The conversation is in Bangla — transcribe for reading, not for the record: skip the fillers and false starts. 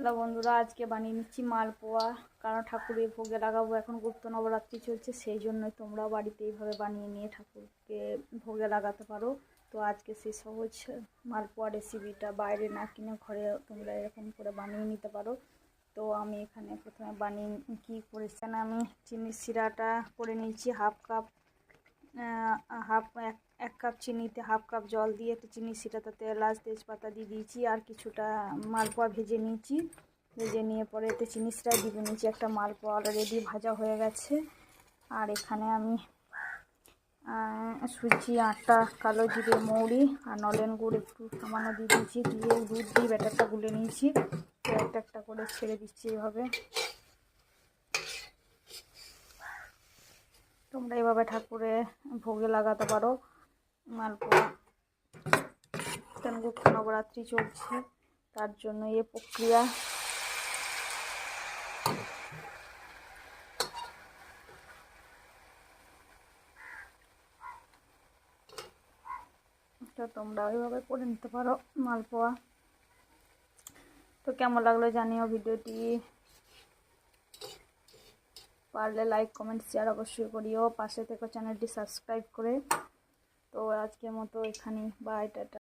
হ্যালো বন্ধুরা, আজকে বানিয়ে নিচ্ছি মালপোয়া। কারণ ঠাকুরের ভোগে লাগাবো, এখন গুপ্ত নবরাত্রি চলছে, সেই জন্যই তোমরাও বাড়িতে এইভাবে বানিয়ে নিয়ে ঠাকুরকে ভোগে লাগাতে পারো। তো আজকে সেই সহজ মালপোয়া রেসিপিটা বাইরে না কিনে ঘরে তোমরা এরকম করে বানিয়ে নিতে পারো। তো আমি এখানে প্রথমে বানিয়ে কী করেছি, আমি চিনির শিরাটা করে নিয়েছি হাফ কাপ। এক কাপ চিনিতে হাফ কাপ জল দিয়ে একটু চিনি শিরা, তাতে এলাচ তেজপাতা দিয়ে দিয়েছি, আর কিছুটা মালপোয়া ভেজে নিয়েছি। ভেজে নিয়ে পরে এতে চিনি শিরা দিয়ে নিয়েছি। একটা মালপোয়া অলরেডি ভাজা হয়ে গেছে। আর এখানে আমি সুজি, আটা, কালো জিরে, মৌরি আর নলেন গুড় একটু সামান্য দিয়ে দিয়েছি। দিয়ে দুধ দিয়ে ব্যাটারটা গুলে নিয়েছি। তো একটা একটা করে ছেড়ে দিচ্ছি এভাবে। তোমরা এভাবে ঠাকুরে ভোগে লাগাতে পারো মালপোয়া। কেন গুপ্ত নবরাত্রি চলছে, তার জন্য এই প্রক্রিয়া। তো তোমরা ওইভাবে করে নিতে পারো মালপোয়া। তো কেমন লাগলো জানিও ভিডিওটি। পারলে লাইক কমেন্ট শেয়ার অবশ্যই করিও। পাশে থেকে চ্যানেলটি সাবস্ক্রাইব করে। তো আজকের মতো এখানেই, বাই, টাটা।